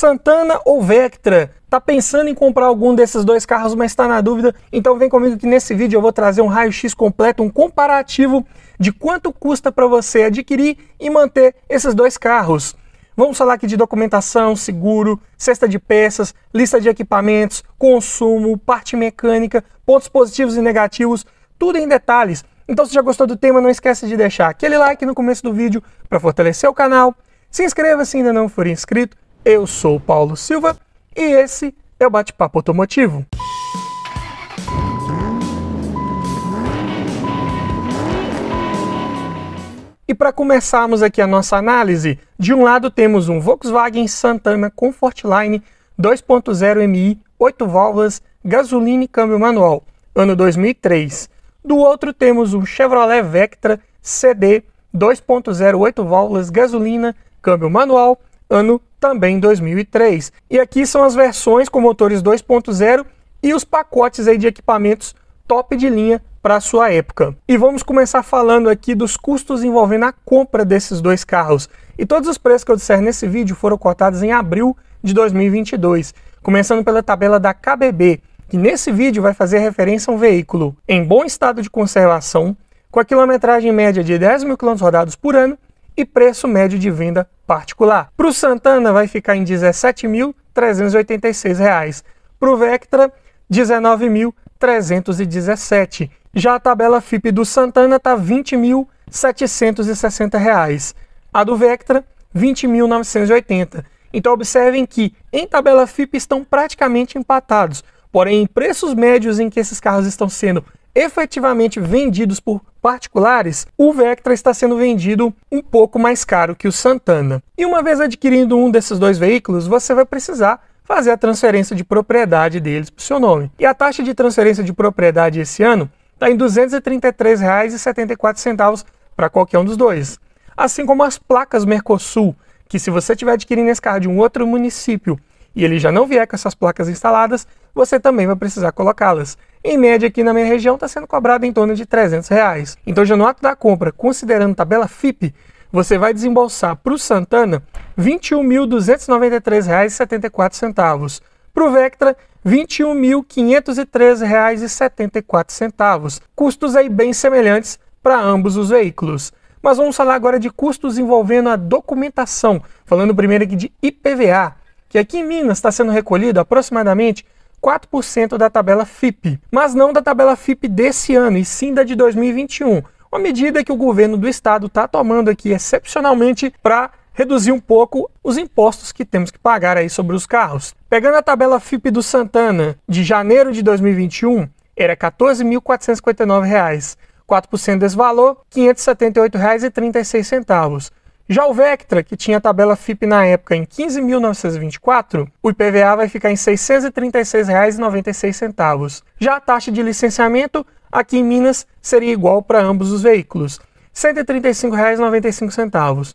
Santana ou Vectra? Tá pensando em comprar algum desses dois carros, mas está na dúvida? Então vem comigo que nesse vídeo eu vou trazer um raio-x completo, um comparativo de quanto custa para você adquirir e manter esses dois carros. Vamos falar aqui de documentação, seguro, cesta de peças, lista de equipamentos, consumo, parte mecânica, pontos positivos e negativos, tudo em detalhes. Então se já gostou do tema, não esquece de deixar aquele like no começo do vídeo para fortalecer o canal. Se inscreva se ainda não for inscrito. Eu sou o Paulo Silva e esse é o Bate-Papo Automotivo. E para começarmos aqui a nossa análise, de um lado temos um Volkswagen Santana Comfortline 2.0 MI, 8 válvulas, gasolina e câmbio manual, ano 2003. Do outro temos um Chevrolet Vectra CD 2.0, 8 válvulas, gasolina, câmbio manual, ano também 2003. E aqui são as versões com motores 2.0 e os pacotes aí de equipamentos top de linha para a sua época. E vamos começar falando aqui dos custos envolvendo a compra desses dois carros. E todos os preços que eu disser nesse vídeo foram cotados em abril de 2022, começando pela tabela da KBB, que nesse vídeo vai fazer referência a um veículo em bom estado de conservação, com a quilometragem média de 10 mil km rodados por ano e preço médio de venda particular. Para o Santana vai ficar em R$ 17.386, para o Vectra R$ 19.317. Já a tabela FIPE do Santana está R$ 20.760. A do Vectra, R$ 20.980. Então observem que em tabela FIPE estão praticamente empatados. Porém, em preços médios em que esses carros estão sendo efetivamente vendidos por particulares, o Vectra está sendo vendido um pouco mais caro que o Santana. E uma vez adquirindo um desses dois veículos, você vai precisar fazer a transferência de propriedade deles para o seu nome. E a taxa de transferência de propriedade esse ano está em R$ 233,74 para qualquer um dos dois. Assim como as placas Mercosul, que se você estiver adquirindo esse carro de um outro município e ele já não vier com essas placas instaladas, você também vai precisar colocá-las. Em média aqui na minha região está sendo cobrado em torno de R$ 300. Então já no ato da compra, considerando tabela FIPE, você vai desembolsar para o Santana R$ 21.293,74. Para o Vectra, R$ 21.513,74. Custos aí bem semelhantes para ambos os veículos. Mas vamos falar agora de custos envolvendo a documentação. Falando primeiro aqui de IPVA, que aqui em Minas está sendo recolhido aproximadamente 4% da tabela FIPE. Mas não da tabela FIPE desse ano, e sim da de 2021. Uma medida que o governo do estado está tomando aqui excepcionalmente para reduzir um pouco os impostos que temos que pagar aí sobre os carros. Pegando a tabela FIPE do Santana de janeiro de 2021, era R$ 14.459. 4% desse valor, R$ 578,36. Já o Vectra, que tinha a tabela FIPE na época em R$ 15.924, o IPVA vai ficar em R$ 636,96. Já a taxa de licenciamento aqui em Minas seria igual para ambos os veículos, R$ 135,95.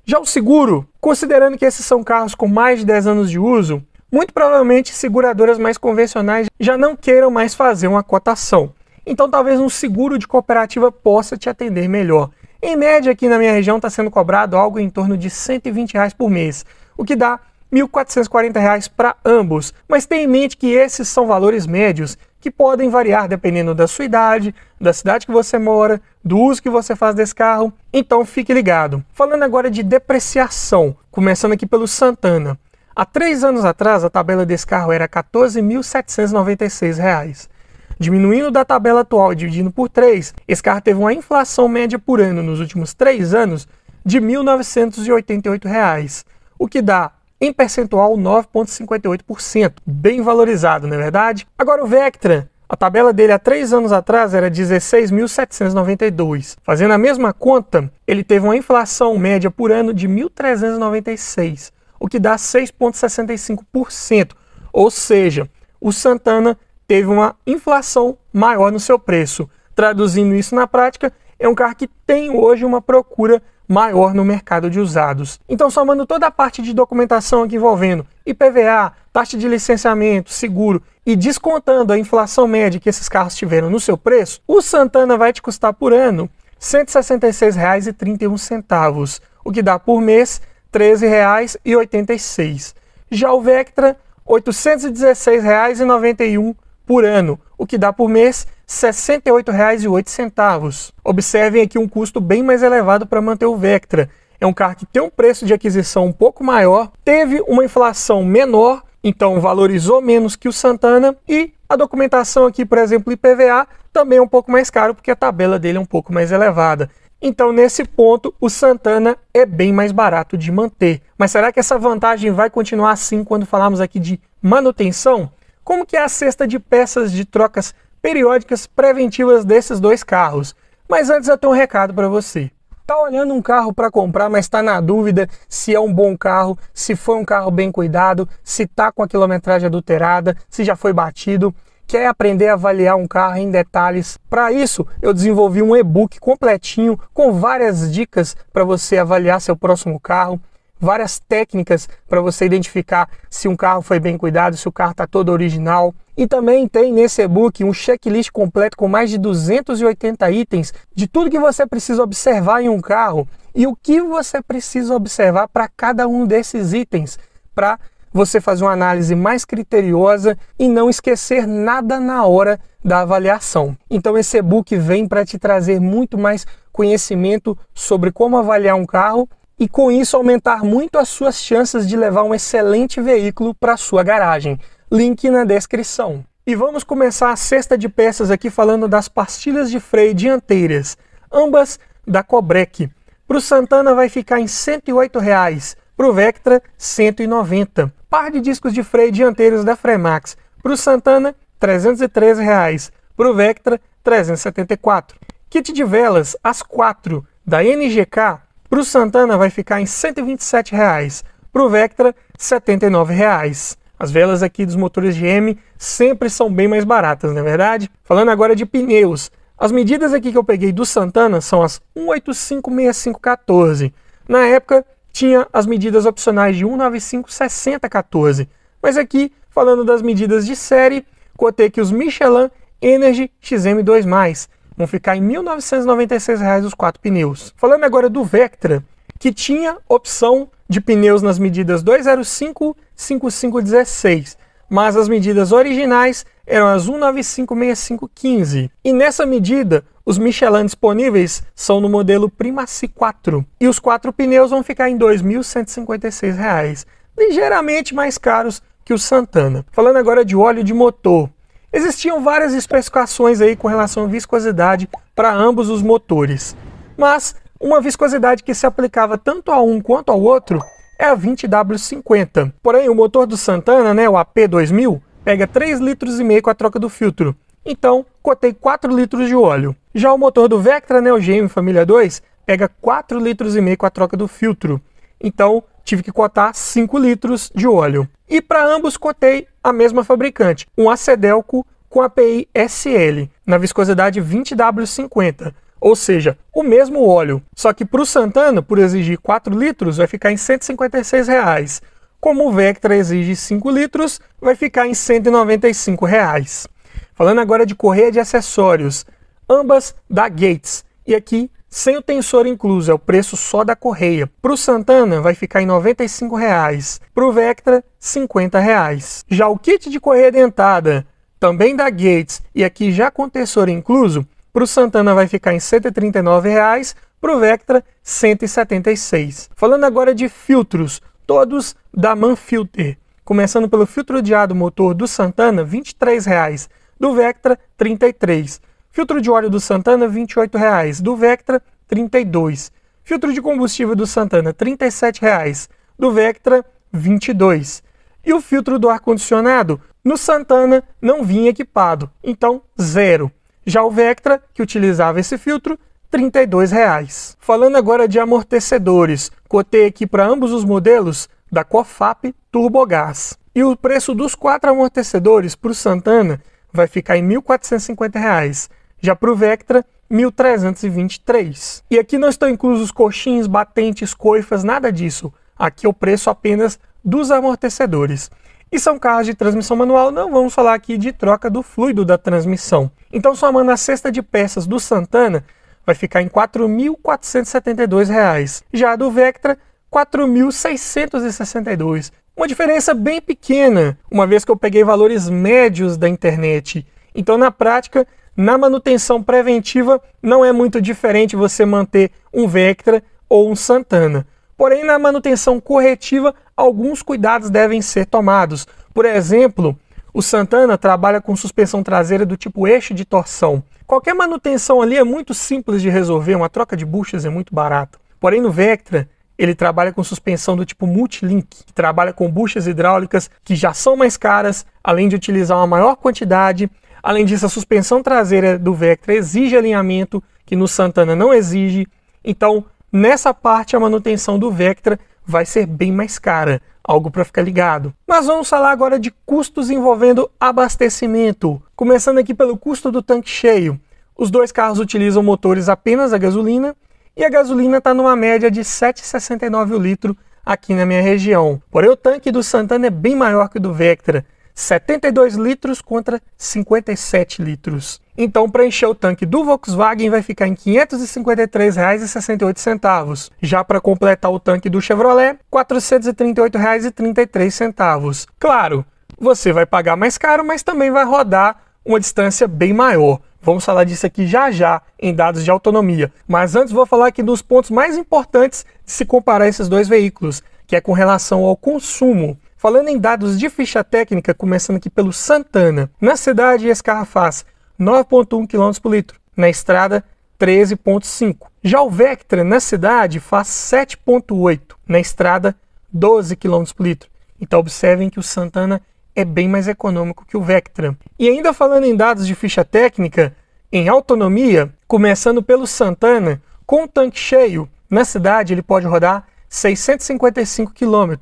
Já o seguro, considerando que esses são carros com mais de 10 anos de uso, muito provavelmente seguradoras mais convencionais já não queiram mais fazer uma cotação. Então talvez um seguro de cooperativa possa te atender melhor. Em média aqui na minha região está sendo cobrado algo em torno de R$ 120 por mês, o que dá R$ 1.440 para ambos. Mas tenha em mente que esses são valores médios que podem variar dependendo da sua idade, da cidade que você mora, do uso que você faz desse carro, então fique ligado. Falando agora de depreciação, começando aqui pelo Santana. Há 3 anos atrás a tabela desse carro era R$ 14.796. Diminuindo da tabela atual e dividindo por 3, esse carro teve uma inflação média por ano nos últimos 3 anos de R$ 1.988, o que dá em percentual 9,58%, bem valorizado, não é verdade? Agora o Vectra, a tabela dele há 3 anos atrás era R$ 16.792. Fazendo a mesma conta, ele teve uma inflação média por ano de R$ 1.396, o que dá 6,65%, ou seja, o Santana teve uma inflação maior no seu preço. Traduzindo isso na prática, é um carro que tem hoje uma procura maior no mercado de usados. Então, somando toda a parte de documentação aqui envolvendo IPVA, taxa de licenciamento, seguro e descontando a inflação média que esses carros tiveram no seu preço, o Santana vai te custar por ano R$ 166,31, o que dá por mês R$ 13,86. Já o Vectra, R$ 816,91 por ano, o que dá por mês R$ 68,08. Observem aqui um custo bem mais elevado para manter o Vectra. É um carro que tem um preço de aquisição um pouco maior, teve uma inflação menor, então valorizou menos que o Santana, e a documentação aqui, por exemplo, IPVA, também é um pouco mais caro porque a tabela dele é um pouco mais elevada. Então, nesse ponto, o Santana é bem mais barato de manter. Mas será que essa vantagem vai continuar assim quando falarmos aqui de manutenção? Como que é a cesta de peças de trocas periódicas preventivas desses dois carros? Mas antes eu tenho um recado para você. Tá olhando um carro para comprar, mas está na dúvida se é um bom carro, se foi um carro bem cuidado, se está com a quilometragem adulterada, se já foi batido? Quer aprender a avaliar um carro em detalhes? Para isso, eu desenvolvi um e-book completinho com várias dicas para você avaliar seu próximo carro, várias técnicas para você identificar se um carro foi bem cuidado, se o carro está todo original. E também tem nesse e-book um checklist completo com mais de 280 itens de tudo que você precisa observar em um carro e o que você precisa observar para cada um desses itens, para você fazer uma análise mais criteriosa e não esquecer nada na hora da avaliação. Então esse e-book vem para te trazer muito mais conhecimento sobre como avaliar um carro e com isso aumentar muito as suas chances de levar um excelente veículo para a sua garagem. Link na descrição. E vamos começar a cesta de peças aqui falando das pastilhas de freio dianteiras, ambas da Cobrec. Para o Santana vai ficar em R$ 108,00, para o Vectra R$ 190. Par de discos de freio dianteiros da Fremax. Para o Santana, R$ 313,00, para o Vectra R$ 374. Kit de velas, as 4 da NGK, para o Santana vai ficar em R$ 127,00, para o Vectra R$ 79,00. As velas aqui dos motores GM sempre são bem mais baratas, não é verdade? Falando agora de pneus, as medidas aqui que eu peguei do Santana são as 185/6514. Na época tinha as medidas opcionais de 195/6014, mas aqui, falando das medidas de série, cotei que os Michelin Energy XM2+, vão ficar em R$ 1.996,00 os 4 pneus. Falando agora do Vectra, que tinha opção de pneus nas medidas 205, 5516, mas as medidas originais eram as 195/6515. E nessa medida, os Michelin disponíveis são no modelo Primacy 4, e os 4 pneus vão ficar em R$ 2.156,00, ligeiramente mais caros que o Santana. Falando agora de óleo de motor, existiam várias especificações aí com relação à viscosidade para ambos os motores, mas uma viscosidade que se aplicava tanto a um quanto ao outro é a 20W50. Porém, o motor do Santana, o AP2000, pega 3,5 litros com a troca do filtro. Então, cotei 4 litros de óleo. Já o motor do Vectra, o GM Família 2, pega 4,5 litros com a troca do filtro. Então, tive que cotar 5 litros de óleo. E para ambos, cotei a mesma fabricante, um Acedelco com API SL, na viscosidade 20W50. Ou seja, o mesmo óleo, só que para o Santana, por exigir 4 litros, vai ficar em R$ 156,00. Como o Vectra exige 5 litros, vai ficar em R$ 195,00. Falando agora de correia de acessórios, ambas da Gates, e aqui sem o tensor incluso, é o preço só da correia. Para o Santana vai ficar em R$ 95,00, para o Vectra R$ 50,00. Já o kit de correia dentada, também da Gates, e aqui já com tensor incluso, para o Santana vai ficar em R$ 139,00, para o Vectra R$ 176,00. Falando agora de filtros, todos da Manfilter. Começando pelo filtro de ar do motor do Santana, R$ 23,00, do Vectra R$ 33,00. Filtro de óleo do Santana, R$ 28,00, do Vectra R$ 32,00. Filtro de combustível do Santana, R$ 37,00, do Vectra R$ 22,00. E o filtro do ar-condicionado, no Santana, não vinha equipado, então zero. Já o Vectra, que utilizava esse filtro, R$ 32,00. Falando agora de amortecedores, cotei aqui para ambos os modelos da Cofap Turbogás. E o preço dos 4 amortecedores para o Santana vai ficar em R$ 1.450,00. Já para o Vectra, R$ 1.323,00. E aqui não estão inclusos coxins, batentes, coifas, nada disso. Aqui é o preço apenas dos amortecedores. E são carros de transmissão manual, não vamos falar aqui de troca do fluido da transmissão. Então, somando a cesta de peças do Santana, vai ficar em R$ 4.472,00. Já a do Vectra, R$ 4.662,00. Uma diferença bem pequena, uma vez que eu peguei valores médios da internet. Então, na prática, na manutenção preventiva, não é muito diferente você manter um Vectra ou um Santana. Porém, na manutenção corretiva, alguns cuidados devem ser tomados. Por exemplo, o Santana trabalha com suspensão traseira do tipo eixo de torção. Qualquer manutenção ali é muito simples de resolver, uma troca de buchas é muito barata. Porém, no Vectra, ele trabalha com suspensão do tipo Multilink, que trabalha com buchas hidráulicas que já são mais caras, além de utilizar uma maior quantidade. Além disso, a suspensão traseira do Vectra exige alinhamento, que no Santana não exige. Então, nessa parte, a manutenção do Vectra vai ser bem mais cara, algo para ficar ligado. Mas vamos falar agora de custos envolvendo abastecimento. Começando aqui pelo custo do tanque cheio. Os dois carros utilizam motores apenas a gasolina, e a gasolina está numa média de 7,69 o litro aqui na minha região. Porém, o tanque do Santana é bem maior que o do Vectra, 72 litros contra 57 litros. Então, para encher o tanque do Volkswagen vai ficar em R$ 553,68. Já para completar o tanque do Chevrolet, R$ 438,33. Claro, você vai pagar mais caro, mas também vai rodar uma distância bem maior. Vamos falar disso aqui já já em dados de autonomia. Mas antes vou falar aqui dos pontos mais importantes de se comparar esses dois veículos, que é com relação ao consumo. Falando em dados de ficha técnica, começando aqui pelo Santana. Na cidade, esse carro faz 9,1 km por litro. Na estrada, 13,5. Já o Vectra, na cidade, faz 7,8. Na estrada, 12 km por litro. Então, observem que o Santana é bem mais econômico que o Vectra. E ainda falando em dados de ficha técnica, em autonomia, começando pelo Santana, com o tanque cheio, na cidade ele pode rodar 655 km.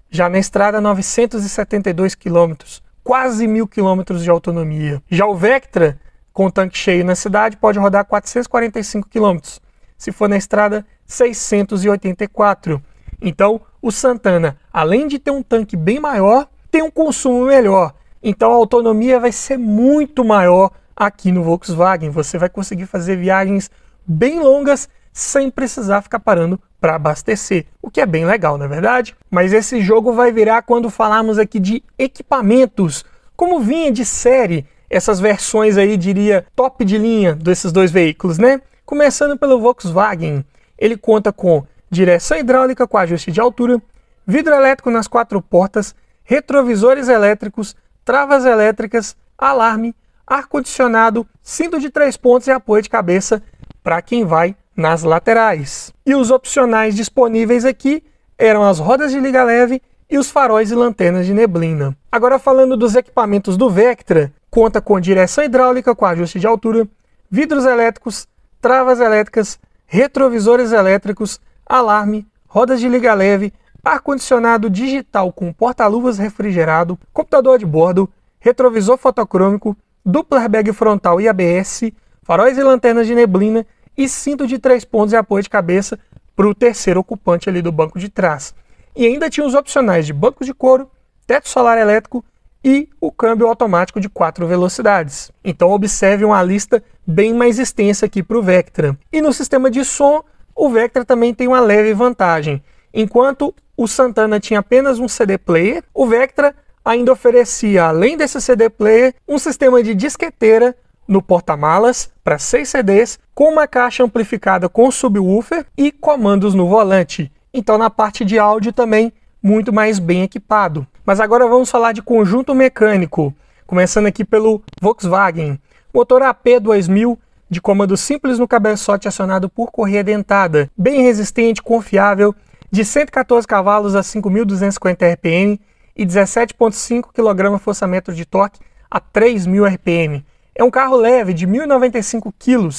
Já na estrada, 972 km. Quase 1.000 km de autonomia. Já o Vectra, com o tanque cheio na cidade, pode rodar 445 km. Se for na estrada, 684. Então, o Santana, além de ter um tanque bem maior, tem um consumo melhor. Então a autonomia vai ser muito maior aqui no Volkswagen. Você vai conseguir fazer viagens bem longas sem precisar ficar parando para abastecer, o que é bem legal, não é verdade? Mas esse jogo vai virar quando falarmos aqui de equipamentos. Como vinha de série essas versões aí, diria, top de linha desses dois veículos, né? Começando pelo Volkswagen, ele conta com direção hidráulica com ajuste de altura, vidro elétrico nas 4 portas, retrovisores elétricos, travas elétricas, alarme, ar-condicionado, cinto de 3 pontos e apoio de cabeça para quem vai nas laterais. E os opcionais disponíveis aqui eram as rodas de liga leve e os faróis e lanternas de neblina. Agora falando dos equipamentos do Vectra, conta com direção hidráulica com ajuste de altura, vidros elétricos, travas elétricas, retrovisores elétricos, alarme, rodas de liga leve, ar-condicionado digital com porta-luvas refrigerado, computador de bordo, retrovisor fotocrômico, duplo airbag frontal e ABS, faróis e lanternas de neblina e cinto de 3 pontos e apoio de cabeça para o terceiro ocupante ali do banco de trás. E ainda tinha os opcionais de bancos de couro, teto solar elétrico e o câmbio automático de 4 velocidades. Então observe uma lista bem mais extensa aqui para o Vectra. E no sistema de som, o Vectra também tem uma leve vantagem. Enquanto o Santana tinha apenas um CD player, o Vectra ainda oferecia, além desse CD player, um sistema de disqueteira no porta-malas para 6 CDs, com uma caixa amplificada com subwoofer e comandos no volante. Então na parte de áudio também muito mais bem equipado. Mas agora vamos falar de conjunto mecânico, começando aqui pelo Volkswagen. Motor AP 2000, de comando simples no cabeçote acionado por correia dentada, bem resistente, confiável, de 114 cavalos a 5.250 RPM e 17,5 kgfm de torque a 3.000 RPM. É um carro leve de 1.095 kg,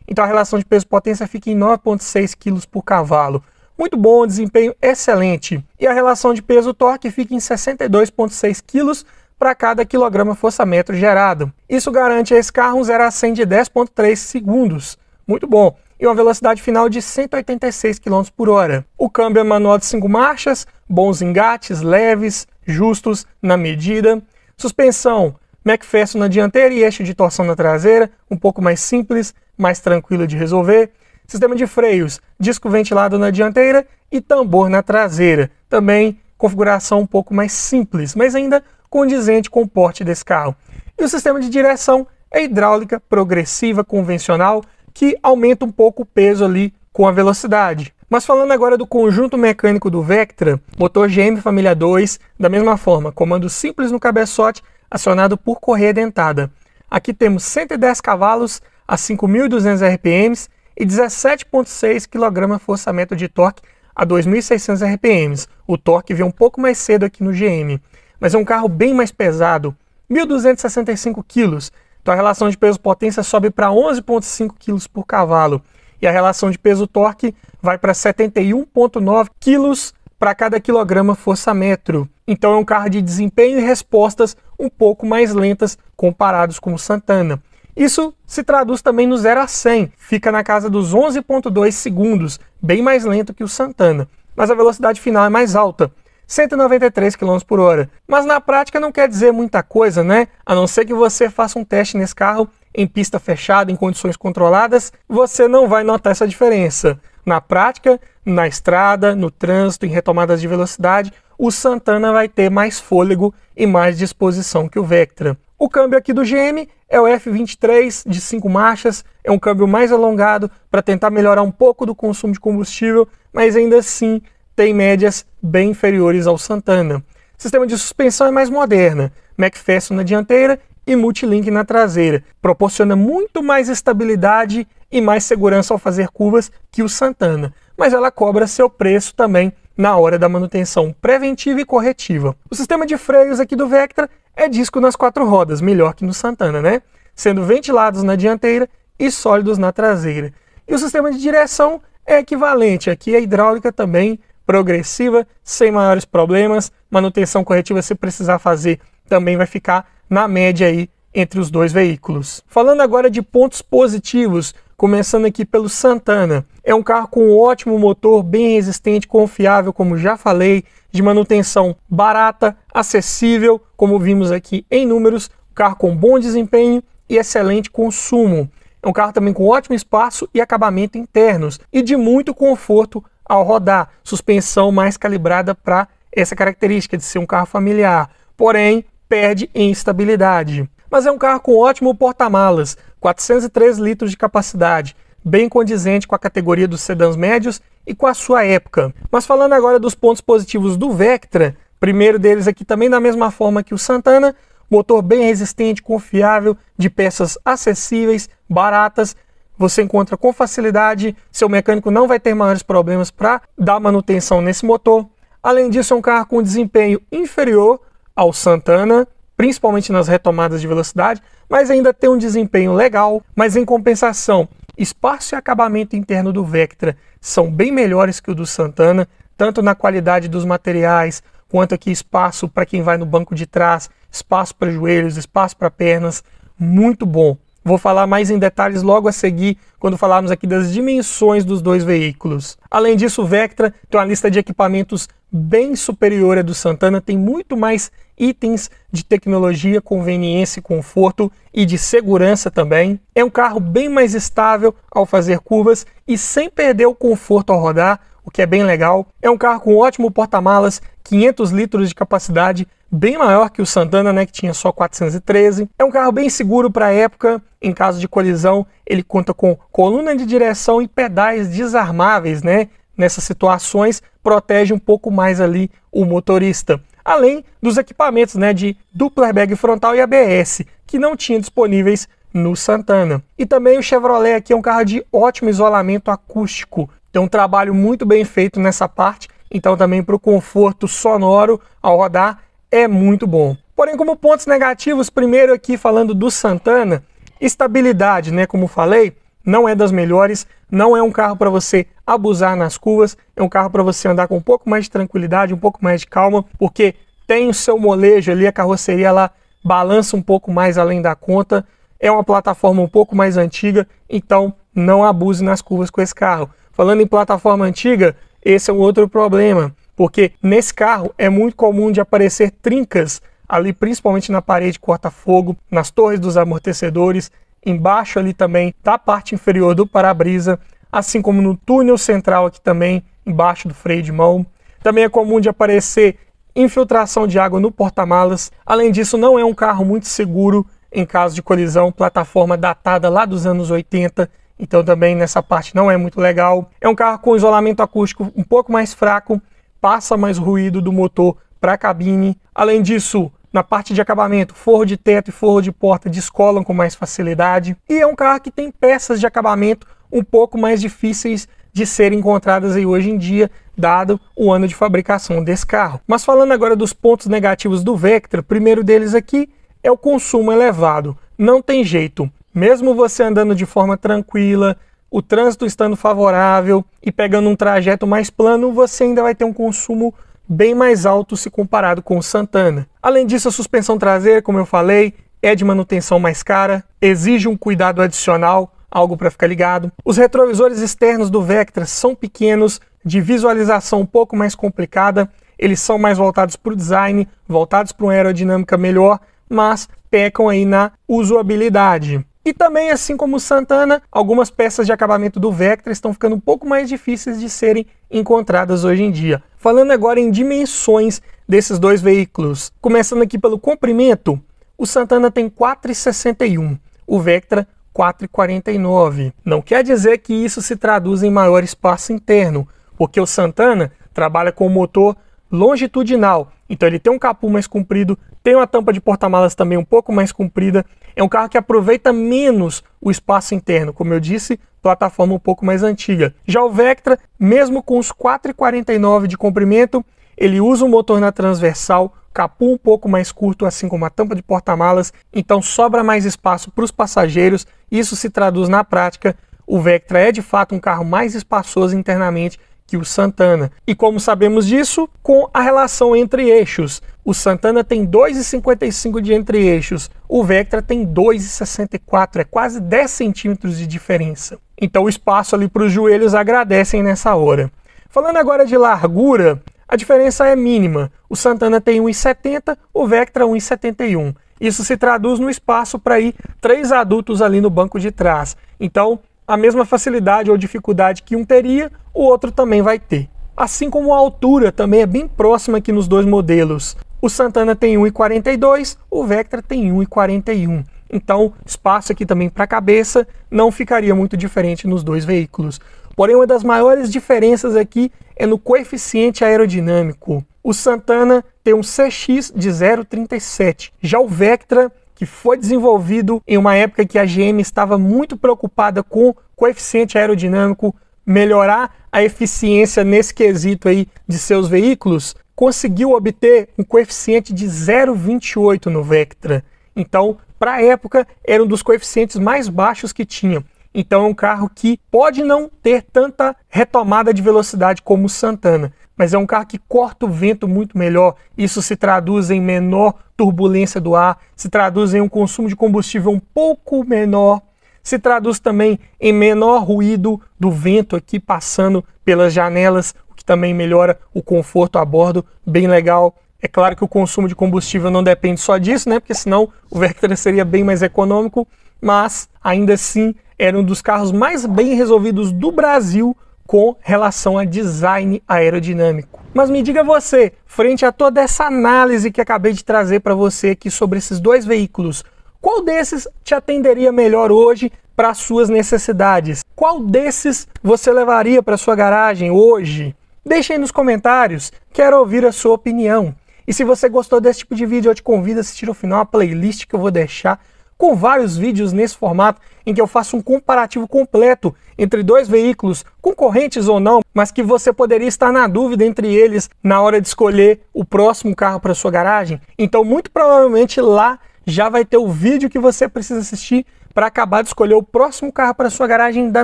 então a relação de peso-potência fica em 9,6 kg por cavalo. Muito bom, desempenho excelente. E a relação de peso-torque fica em 62,6 kg para cada quilograma-força-metro gerado. Isso garante a esse carro um 0 a 100 de 10,3 segundos. Muito bom. E uma velocidade final de 186 km por hora. O câmbio é manual de 5 marchas, bons engates, leves, justos, na medida. Suspensão McPherson na dianteira e eixo de torção na traseira, um pouco mais simples, mais tranquilo de resolver. Sistema de freios, disco ventilado na dianteira e tambor na traseira, também configuração um pouco mais simples, mas ainda condizente com o porte desse carro. E o sistema de direção é hidráulica progressiva convencional, que aumenta um pouco o peso ali com a velocidade. Mas falando agora do conjunto mecânico do Vectra, motor GM família 2, da mesma forma, comando simples no cabeçote, acionado por correia dentada. Aqui temos 110 cavalos a 5.200 RPM e 17,6 kgfm de torque a 2.600 RPM. O torque veio um pouco mais cedo aqui no GM, mas é um carro bem mais pesado, 1.265 kg. Então a relação de peso-potência sobe para 11,5 kg por cavalo. E a relação de peso-torque vai para 71,9 kg para cada quilograma-força-metro. Então é um carro de desempenho e respostas um pouco mais lentas comparados com o Santana. Isso se traduz também no 0 a 100, fica na casa dos 11,2 segundos, bem mais lento que o Santana. Mas a velocidade final é mais alta, 193 km por hora. Mas na prática não quer dizer muita coisa, né? A não ser que você faça um teste nesse carro em pista fechada, em condições controladas, você não vai notar essa diferença. Na prática, na estrada, no trânsito, em retomadas de velocidade, o Santana vai ter mais fôlego e mais disposição que o Vectra. O câmbio aqui do GM é o F23 de 5 marchas, é um câmbio mais alongado para tentar melhorar um pouco do consumo de combustível, mas ainda assim tem médias bem inferiores ao Santana. O sistema de suspensão é mais moderna, McPherson na dianteira e Multilink na traseira. Proporciona muito mais estabilidade e mais segurança ao fazer curvas que o Santana, mas ela cobra seu preço também na hora da manutenção preventiva e corretiva. O sistema de freios aqui do Vectra é disco nas 4 rodas, melhor que no Santana, né? Sendo ventilados na dianteira e sólidos na traseira. E o sistema de direção é equivalente, aqui a hidráulica também progressiva, sem maiores problemas, manutenção corretiva se precisar fazer também vai ficar na média aí entre os dois veículos. Falando agora de pontos positivos, começando aqui pelo Santana. É um carro com um ótimo motor, bem resistente, confiável, como já falei, de manutenção barata, acessível, como vimos aqui em números, um carro com bom desempenho e excelente consumo. É um carro também com ótimo espaço e acabamento internos e de muito conforto ao rodar, suspensão mais calibrada para essa característica de ser um carro familiar, porém perde em estabilidade. Mas é um carro com ótimo porta-malas, 403 litros de capacidade, bem condizente com a categoria dos sedãs médios e com a sua época. Mas falando agora dos pontos positivos do Vectra, primeiro deles aqui também da mesma forma que o Santana, motor bem resistente, confiável, de peças acessíveis, baratas, você encontra com facilidade, seu mecânico não vai ter maiores problemas para dar manutenção nesse motor. Além disso, é um carro com desempenho inferior ao Santana, principalmente nas retomadas de velocidade, mas ainda tem um desempenho legal, mas em compensação, espaço e acabamento interno do Vectra são bem melhores que o do Santana, tanto na qualidade dos materiais, quanto aqui espaço para quem vai no banco de trás, espaço para joelhos, espaço para pernas, muito bom. Vou falar mais em detalhes logo a seguir, quando falarmos aqui das dimensões dos dois veículos. Além disso, o Vectra tem uma lista de equipamentos bem superior à do Santana, tem muito mais itens de tecnologia, conveniência e conforto e de segurança também. É um carro bem mais estável ao fazer curvas e sem perder o conforto ao rodar, o que é bem legal. É um carro com ótimo porta-malas, 500 litros de capacidade, bem maior que o Santana, né, que tinha só 413. É um carro bem seguro para a época, em caso de colisão, ele conta com coluna de direção e pedais desarmáveis, né? Nessas situações, protege um pouco mais ali o motorista. Além dos equipamentos, né, de duplo airbag frontal e ABS, que não tinham disponíveis no Santana. E também o Chevrolet aqui é um carro de ótimo isolamento acústico. Tem um trabalho muito bem feito nessa parte, então também para o conforto sonoro ao rodar é muito bom. Porém, como pontos negativos, primeiro aqui falando do Santana, estabilidade, né, como falei, não é das melhores, não é um carro para você abusar nas curvas, é um carro para você andar com um pouco mais de tranquilidade, um pouco mais de calma, porque tem o seu molejo ali, a carroceria ela balança um pouco mais além da conta, é uma plataforma um pouco mais antiga, então não abuse nas curvas com esse carro. Falando em plataforma antiga, esse é um outro problema, porque nesse carro é muito comum de aparecer trincas ali, principalmente na parede corta-fogo, nas torres dos amortecedores, embaixo ali também da parte inferior do para-brisa, assim como no túnel central aqui também, embaixo do freio de mão. Também é comum de aparecer infiltração de água no porta-malas. Além disso, não é um carro muito seguro em caso de colisão, plataforma datada lá dos anos 80, então também nessa parte não é muito legal. É um carro com isolamento acústico um pouco mais fraco, passa mais ruído do motor para a cabine. Além disso, na parte de acabamento, forro de teto e forro de porta descolam com mais facilidade. E é um carro que tem peças de acabamento um pouco mais difíceis de serem encontradas aí hoje em dia, dado o ano de fabricação desse carro. Mas falando agora dos pontos negativos do Vectra, o primeiro deles aqui é o consumo elevado. Não tem jeito. Mesmo você andando de forma tranquila, o trânsito estando favorável e pegando um trajeto mais plano, você ainda vai ter um consumo bem mais alto se comparado com o Santana. Além disso, a suspensão traseira, como eu falei, é de manutenção mais cara, exige um cuidado adicional, algo para ficar ligado. Os retrovisores externos do Vectra são pequenos, de visualização um pouco mais complicada, eles são mais voltados para o design, voltados para uma aerodinâmica melhor, mas pecam aí na usabilidade. E também, assim como o Santana, algumas peças de acabamento do Vectra estão ficando um pouco mais difíceis de serem encontradas hoje em dia. Falando agora em dimensões desses dois veículos, começando aqui pelo comprimento, o Santana tem 4,61, o Vectra 4,49. Não quer dizer que isso se traduz em maior espaço interno, porque o Santana trabalha com motor longitudinal, então ele tem um capô mais comprido, tem uma tampa de porta-malas também um pouco mais comprida, é um carro que aproveita menos o espaço interno, como eu disse, plataforma um pouco mais antiga. Já o Vectra, mesmo com os 4,49 de comprimento, ele usa um motor na transversal, capô um pouco mais curto, assim como a tampa de porta-malas, então sobra mais espaço para os passageiros, isso se traduz na prática, o Vectra é de fato um carro mais espaçoso internamente que o Santana. E como sabemos disso? Com a relação entre eixos. O Santana tem 2,55 de entre-eixos, o Vectra tem 2,64, é quase 10 centímetros de diferença. Então o espaço ali para os joelhos agradecem nessa hora. Falando agora de largura, a diferença é mínima. O Santana tem 1,70, o Vectra 1,71. Isso se traduz no espaço para ir 3 adultos ali no banco de trás. Então, a mesma facilidade ou dificuldade que um teria, o outro também vai ter. Assim como a altura também é bem próxima aqui nos dois modelos. O Santana tem 1,42, o Vectra tem 1,41. Então, espaço aqui também para a cabeça não ficaria muito diferente nos dois veículos. Porém, uma das maiores diferenças aqui é no coeficiente aerodinâmico. O Santana tem um CX de 0,37. Já o Vectra, que foi desenvolvido em uma época que a GM estava muito preocupada com coeficiente aerodinâmico, melhorar a eficiência nesse quesito aí de seus veículos, conseguiu obter um coeficiente de 0,28 no Vectra. Então, para a época, era um dos coeficientes mais baixos que tinha. Então é um carro que pode não ter tanta retomada de velocidade como o Santana, mas é um carro que corta o vento muito melhor. Isso se traduz em menor turbulência do ar, se traduz em um consumo de combustível um pouco menor, se traduz também em menor ruído do vento aqui passando pelas janelas, o que também melhora o conforto a bordo, bem legal. É claro que o consumo de combustível não depende só disso, né? Porque senão o Vectra seria bem mais econômico, mas ainda assim era um dos carros mais bem resolvidos do Brasil com relação a design aerodinâmico. Mas me diga você, frente a toda essa análise que acabei de trazer para você aqui sobre esses dois veículos, qual desses te atenderia melhor hoje para as suas necessidades? Qual desses você levaria para sua garagem hoje? Deixe aí nos comentários, quero ouvir a sua opinião. E se você gostou desse tipo de vídeo, eu te convido a assistir ao final a playlist que eu vou deixar com vários vídeos nesse formato em que eu faço um comparativo completo entre dois veículos, concorrentes ou não, mas que você poderia estar na dúvida entre eles na hora de escolher o próximo carro para sua garagem. Então, muito provavelmente lá já vai ter o vídeo que você precisa assistir para acabar de escolher o próximo carro para sua garagem da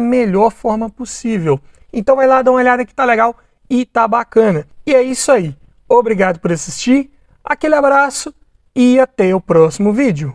melhor forma possível. Então vai lá, dá uma olhada que tá legal e tá bacana. E é isso aí. Obrigado por assistir, aquele abraço e até o próximo vídeo.